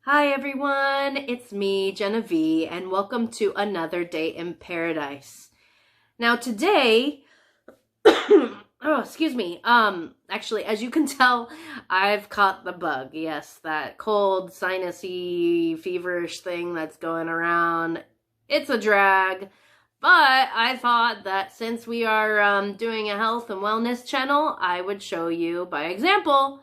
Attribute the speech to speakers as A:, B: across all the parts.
A: Hi everyone, it's me, Jhenna-Vie, and welcome to another day in paradise. Now today, oh, excuse me, actually, as you can tell, I've caught the bug. Yes, that cold, sinusy, feverish thing that's going around. It's a drag, but I thought that since we are doing a health and wellness channel, I would show you by example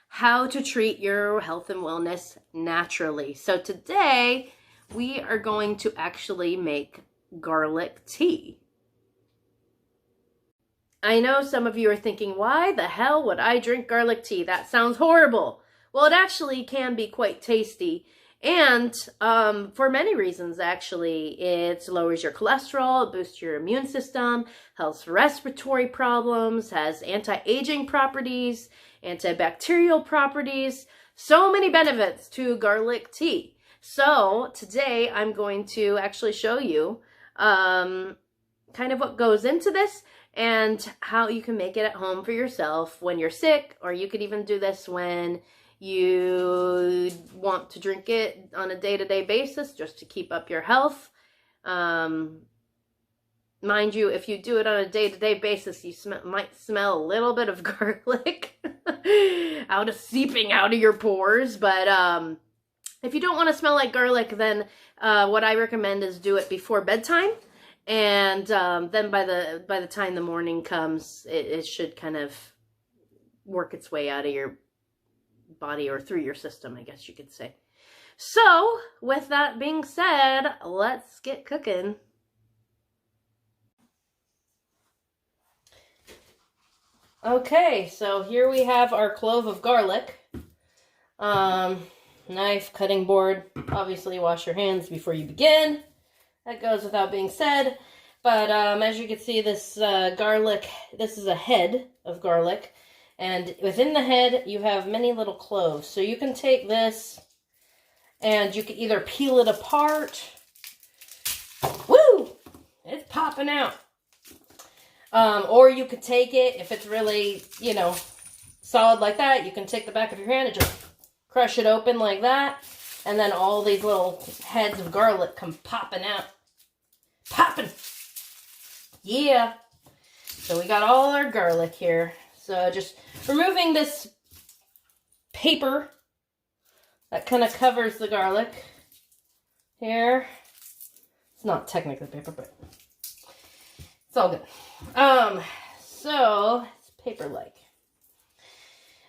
A: how to treat your health and wellness naturally. So today we are going to actually make garlic tea. I know some of you are thinking, why the hell would I drink garlic tea? That sounds horrible. Well, it actually can be quite tasty. And for many reasons, actually, it lowers your cholesterol, it boosts your immune system, helps respiratory problems, has anti-aging properties, antibacterial properties, so many benefits to garlic tea. So today I'm going to actually show you kind of what goes into this and how you can make it at home for yourself when you're sick, or you could even do this when you want to drink it on a day-to-day basis just to keep up your health. Mind you, if you do it on a day-to-day basis, you might smell a little bit of garlic seeping out of your pores. But if you don't want to smell like garlic, then what I recommend is do it before bedtime. And then by the time the morning comes, it should kind of work its way out of your body, or through your system, I guess you could say. So, with that being said, let's get cooking. Okay, so here we have our clove of garlic. Knife, cutting board. Obviously, wash your hands before you begin. That goes without being said. But as you can see, this garlic, this is a head of garlic. And within the head, you have many little cloves. So you can take this and you can either peel it apart. Woo! It's popping out. Or you could take it, if it's really, solid like that, you can take the back of your hand and just crush it open like that. And then all these little heads of garlic come popping out. Popping! Yeah! So we got all our garlic here. So just removing this paper that kind of covers the garlic here. It's not technically paper, but it's all good. So it's paper-like.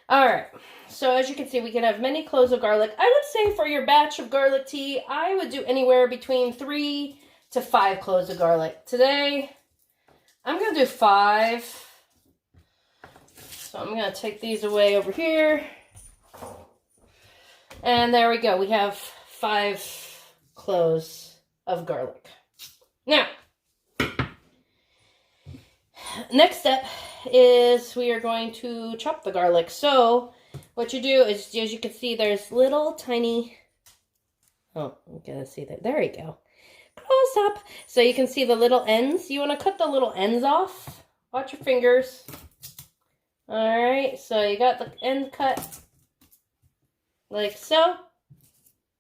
A: All right. So as you can see, we can have many cloves of garlic. I would say for your batch of garlic tea, I would do anywhere between 3 to 5 cloves of garlic. Today, I'm going to do 5. So I'm going to take these away over here. And there we go. We have 5 cloves of garlic. Now, next step is we are going to chop the garlic. So what you do is, as you can see, there's little tiny, oh, you gotta see that. There you go. Close up. So you can see the little ends. You want to cut the little ends off. Watch your fingers. All right, so you got the end cut like so,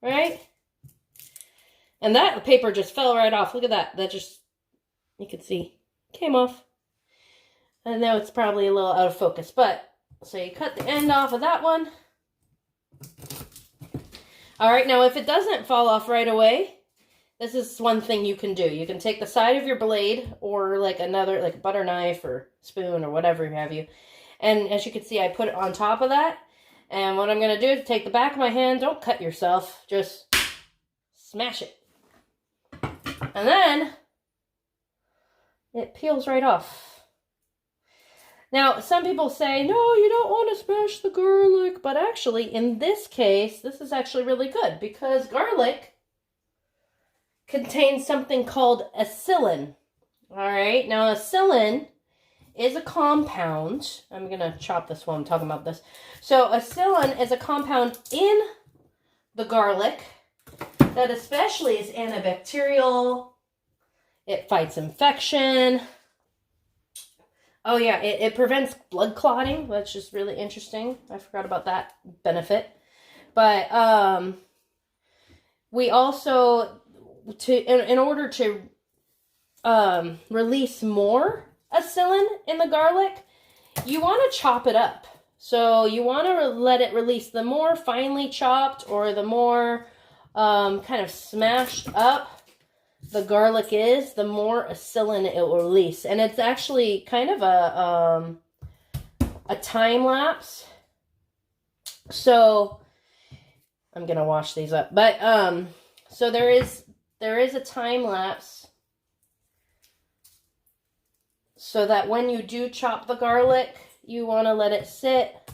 A: right? And that paper just fell right off. Look at that. That just, you can see, came off. I know it's probably a little out of focus, but, so you cut the end off of that one. All right, now if it doesn't fall off right away, this is one thing you can do. You can take the side of your blade, or like another, like a butter knife or spoon or whatever have you. And as you can see, I put it on top of that. And what I'm going to do is take the back of my hand. Don't cut yourself. Just smash it. And then it peels right off. Now, some people say, no, you don't want to smash the garlic. But actually, in this case, this is actually really good, because garlic contains something called acetylene. All right. Now, acetylene is a compound. I'm going to chop this while I'm talking about this. So acetylene is a compound in the garlic that especially is antibacterial. It fights infection. Oh yeah, it prevents blood clotting, which is really interesting. I forgot about that benefit. But we also, in order to release more acetylene in the garlic, you want to chop it up. So you want to let it release. The more finely chopped or the more kind of smashed up the garlic is, the more acetylene it will release. And it's actually kind of a time lapse. So I'm gonna wash these up, but so there is a time lapse, so that when you do chop the garlic, you want to let it sit,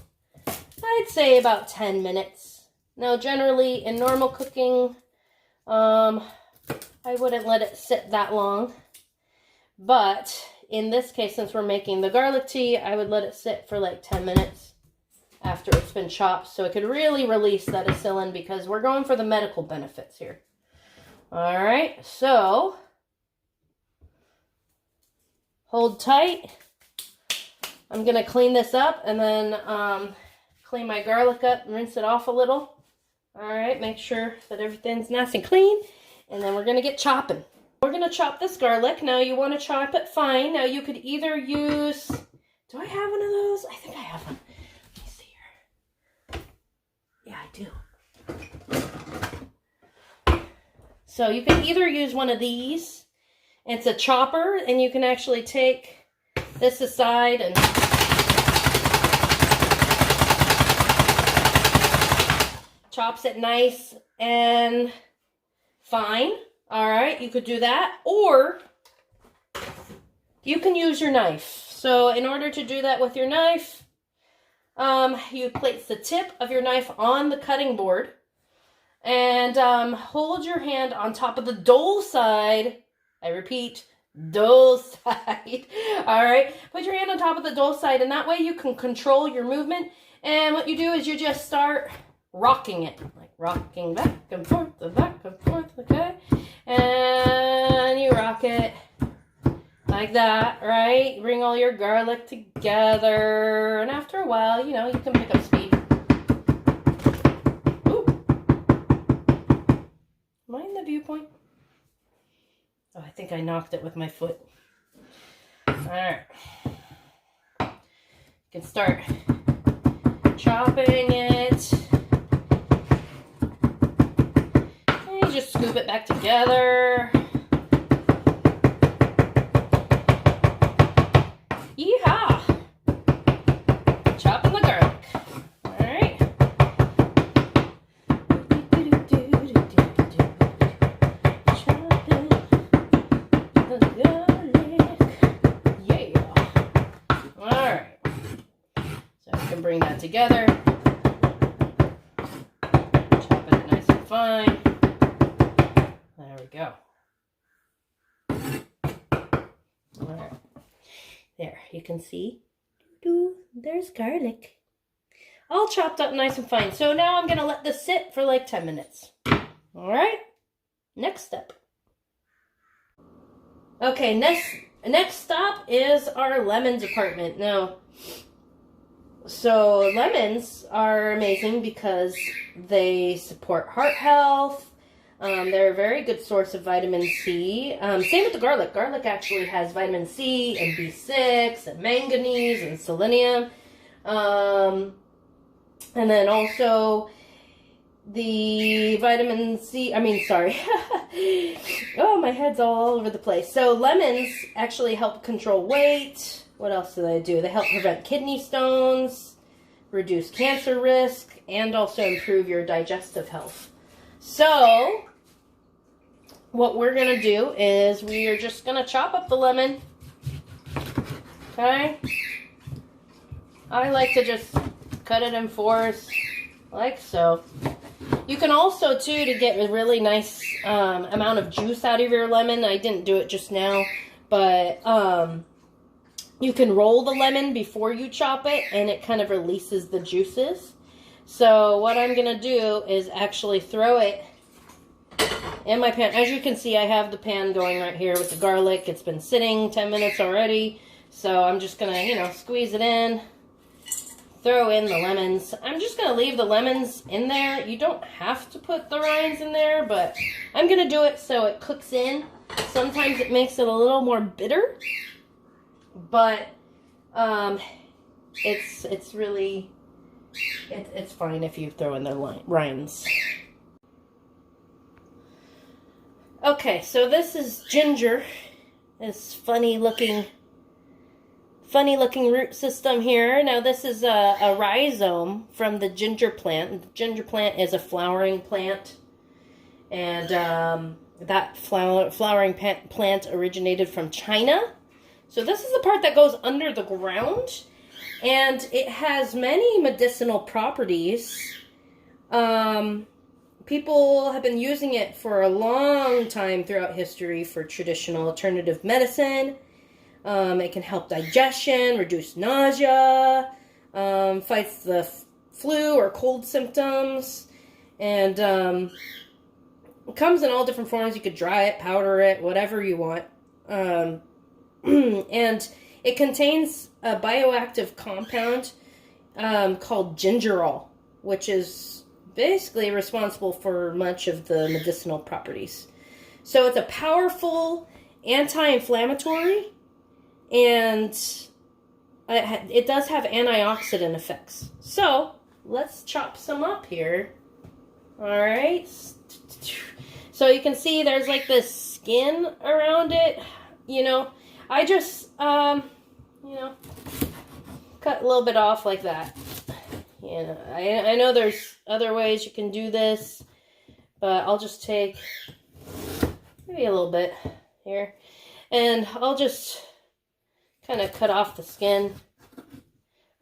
A: I'd say about 10 minutes. Now, generally, in normal cooking, I wouldn't let it sit that long. But in this case, since we're making the garlic tea, I would let it sit for like 10 minutes after it's been chopped, so it could really release that acetylene, because we're going for the medical benefits here. All right, so hold tight. I'm going to clean this up and then clean my garlic up and rinse it off a little. All right, make sure that everything's nice and clean. And then we're going to get chopping. We're going to chop this garlic. Now, you want to chop it fine. Now, you could either use... Do I have one of those? I think I have one. Let me see here. Yeah, I do. So, you can either use one of these. It's a chopper, and you can actually take this aside and chops it nice and fine. All right, you could do that, or you can use your knife. So in order to do that with your knife, you place the tip of your knife on the cutting board and hold your hand on top of the dull side. I repeat, dull side. All right, put your hand on top of the dull side, and that way you can control your movement. And what you do is you just start rocking it, like rocking back and forth, okay? And you rock it like that, right? Bring all your garlic together, and after a while, you know, you can pick up speed. Ooh. Am I in the viewpoint? Oh, I think I knocked it with my foot. All right. You can start chopping it. And you just scoop it back together. Yeehaw! Chopping the garlic. All right. Bring that together, chop it nice and fine. There we go. All right, there you can see. There's garlic, all chopped up nice and fine. So now I'm gonna let this sit for like 10 minutes. All right, next step. Okay, next stop is our lemon department. Now, so lemons are amazing because they support heart health. They're a very good source of vitamin C. Same with the garlic. Garlic actually has vitamin C and B6 and manganese and selenium. And then also the vitamin C, oh, my head's all over the place. So lemons actually help control weight. What else do they do? They help prevent kidney stones, reduce cancer risk, and also improve your digestive health. So, what we're going to do is we are just going to chop up the lemon. Okay? I like to just cut it in fours, like so. You can also, too, to get a really nice amount of juice out of your lemon. I didn't do it just now, but you can roll the lemon before you chop it, and it kind of releases the juices. So what I'm going to do is actually throw it in my pan. As you can see, I have the pan going right here with the garlic. It's been sitting 10 minutes already. So I'm just going to, squeeze it in, throw in the lemons. I'm just going to leave the lemons in there. You don't have to put the rinds in there, but I'm going to do it so it cooks in. Sometimes it makes it a little more bitter, but it's really, it's fine if you throw in the rinds. Okay, so this is ginger. This funny looking root system here. Now this is a rhizome from the ginger plant. The ginger plant is a flowering plant, and that flowering plant originated from China. So this is the part that goes under the ground, and it has many medicinal properties. People have been using it for a long time throughout history for traditional alternative medicine. It can help digestion, reduce nausea, fights the flu or cold symptoms, and it comes in all different forms. You could dry it, powder it, whatever you want. And it contains a bioactive compound called gingerol, which is basically responsible for much of the medicinal properties. So it's a powerful anti-inflammatory, and it does have antioxidant effects. So let's chop some up here. All right. So you can see there's like this skin around it. You know, I just, cut a little bit off like that. You know, I know there's other ways you can do this, but I'll just take maybe a little bit here, and I'll just kind of cut off the skin.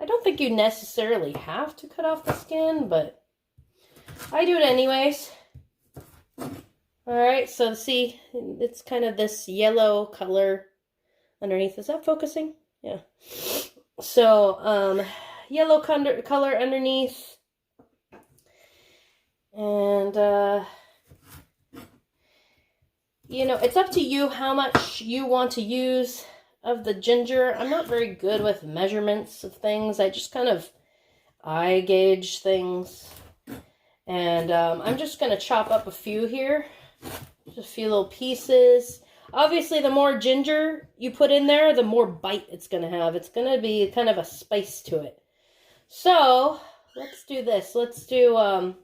A: I don't think you necessarily have to cut off the skin, but I do it anyways. Alright, so see, it's kind of this yellow color underneath. Is that focusing? Yeah. So, yellow color underneath. And, it's up to you how much you want to use of the ginger. I'm not very good with measurements of things. I just kind of eye gauge things. And I'm just going to chop up a few here. Just a few little pieces. Obviously, the more ginger you put in there, the more bite it's going to have. It's going to be kind of a spice to it. So, let's do this. Let's do, how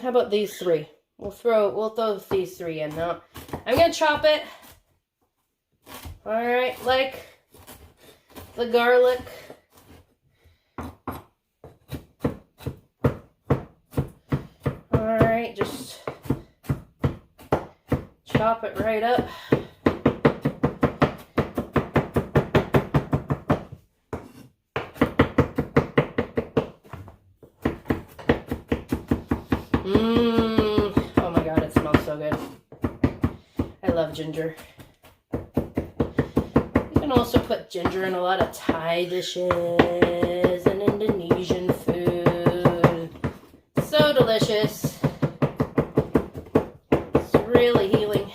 A: about these three? We'll throw these three in now. I'm going to chop it. Alright, like the garlic. Alright, just chop it right up. Oh my god, it smells so good. I love ginger. You can also put ginger in a lot of Thai dishes and Indonesian food. So delicious. It's really healing.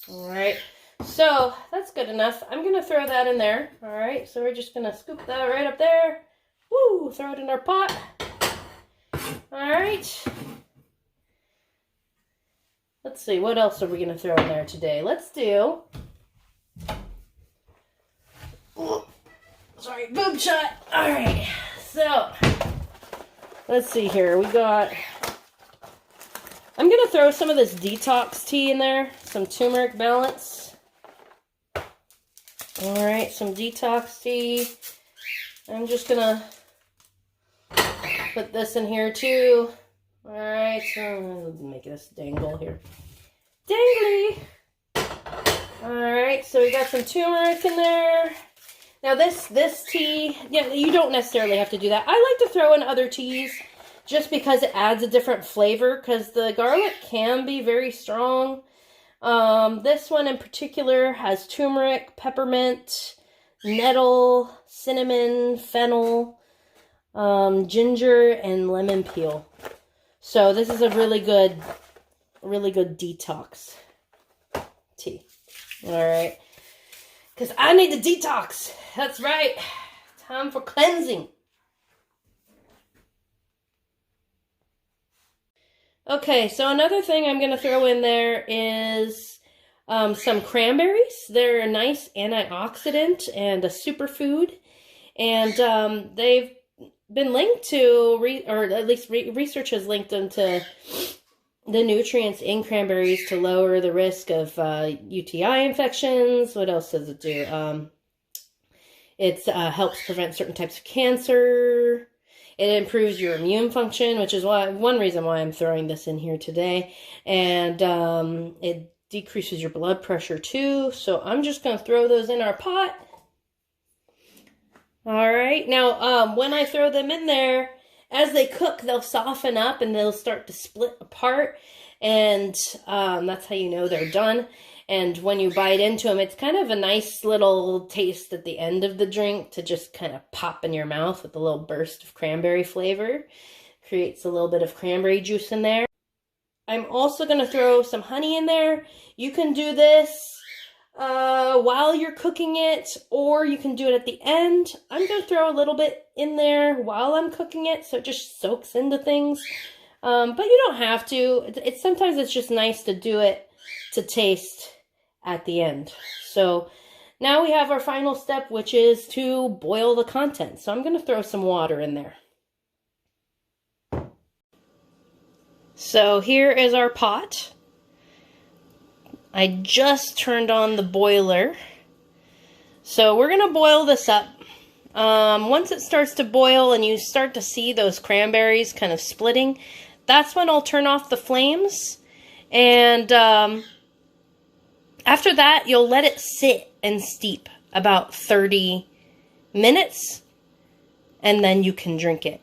A: Alright, so that's good enough. I'm going to throw that in there. Alright, so we're just going to scoop that right up there. Woo! Throw it in our pot. Alright. Let's see, what else are we going to throw in there today? Let's do... Sorry, boob shot. Alright, so... Let's see here. We got... I'm going to throw some of this detox tea in there. Some turmeric balance. Alright, some detox tea. I'm just going to put this in here too. Alright, so make this dangle here. Dangly! Alright, so we got some turmeric in there. Now this tea, yeah, you don't necessarily have to do that. I like to throw in other teas just because it adds a different flavor, because the garlic can be very strong. This one in particular has turmeric, peppermint, nettle, cinnamon, fennel, ginger, and lemon peel. So this is a really good detox tea. All right. Because I need to detox. That's right. Time for cleansing. Okay, so another thing I'm going to throw in there is some cranberries. They're a nice antioxidant and a superfood. And they've been linked to, or at least research has linked them to the nutrients in cranberries to lower the risk of UTI infections. What else does it do? It helps prevent certain types of cancer. It improves your immune function, which is one reason why I'm throwing this in here today. And it decreases your blood pressure too. So I'm just going to throw those in our pot. All right. Now, when I throw them in there, as they cook, they'll soften up and they'll start to split apart. And that's how you know they're done. And when you bite into them, it's kind of a nice little taste at the end of the drink to just kind of pop in your mouth with a little burst of cranberry flavor. Creates a little bit of cranberry juice in there. I'm also going to throw some honey in there. You can do this while you're cooking it, or you can do it at the end. I'm going to throw a little bit in there while I'm cooking it so it just soaks into things. But you don't have to. Sometimes it's just nice to do it to taste at the end. So now we have our final step, which is to boil the contents. So I'm going to throw some water in there. So here is our pot. I just turned on the boiler. So we're going to boil this up. Once it starts to boil and you start to see those cranberries kind of splitting, that's when I'll turn off the flames. And after that, you'll let it sit and steep about 30 minutes, and then you can drink it.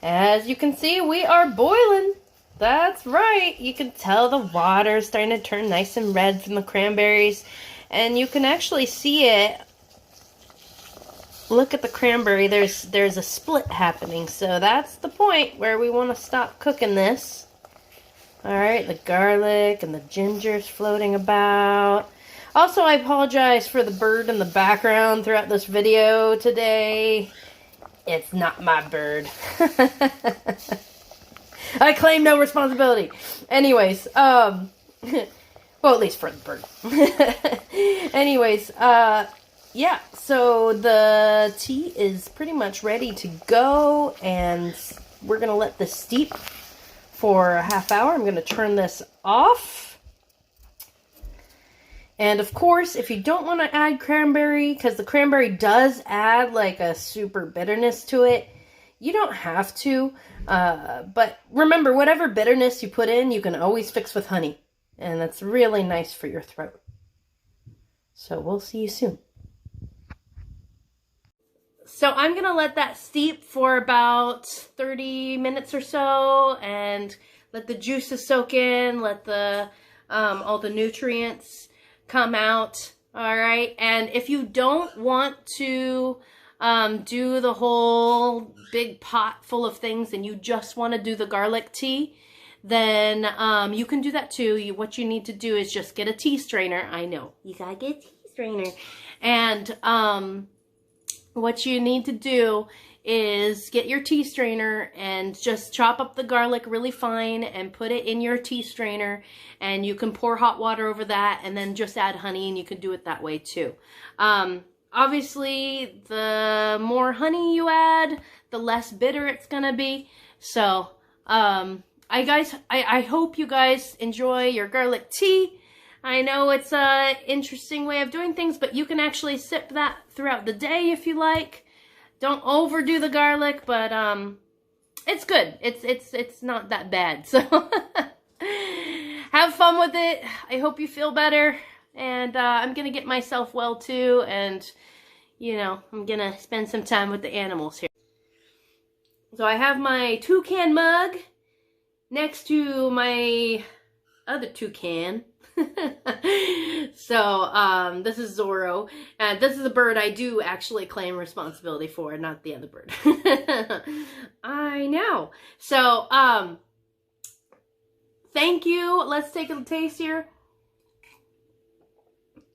A: As you can see, we are boiling. That's right. You can tell the water is starting to turn nice and red from the cranberries, and you can actually see it. Look at the cranberry. There's a split happening, so that's the point where we want to stop cooking this. Alright, the garlic and the ginger's floating about. Also, I apologize for the bird in the background throughout this video today. It's not my bird. I claim no responsibility. Anyways, well, at least for the bird. Anyways, yeah, so the tea is pretty much ready to go, and we're going to let this steep for a half hour. I'm going to turn this off. And of course, if you don't want to add cranberry, because the cranberry does add like a super bitterness to it, you don't have to. But remember, whatever bitterness you put in, you can always fix with honey. And that's really nice for your throat. So we'll see you soon. So I'm going to let that steep for about 30 minutes or so and let the juices soak in, let the all the nutrients come out. All right. And if you don't want to do the whole big pot full of things and you just want to do the garlic tea, then you can do that too. What you need to do is just get a tea strainer. I know, you got to get a tea strainer. And what you need to do is get your tea strainer and just chop up the garlic really fine and put it in your tea strainer, and you can pour hot water over that and then just add honey, and you can do it that way too. Obviously, the more honey you add, the less bitter it's gonna be. So, I hope you guys enjoy your garlic tea. I know it's an interesting way of doing things, but you can actually sip that throughout the day if you like. Don't overdo the garlic, but it's good. It's not that bad. So have fun with it. I hope you feel better. And I'm going to get myself well too. And, you know, I'm going to spend some time with the animals here. So I have my toucan mug next to my other toucan. So, this is Zorro, and this is a bird I do actually claim responsibility for, not the other bird. I know. So, thank you. Let's take a taste here.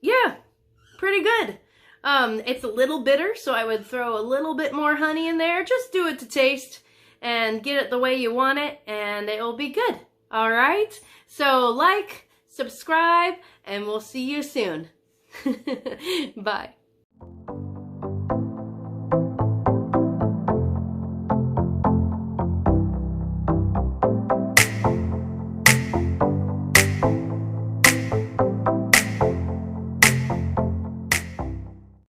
A: Yeah, pretty good. It's a little bitter, so I would throw a little bit more honey in there. Just do it to taste and get it the way you want it, and it will be good. All right? So like, subscribe, and we'll see you soon. Bye.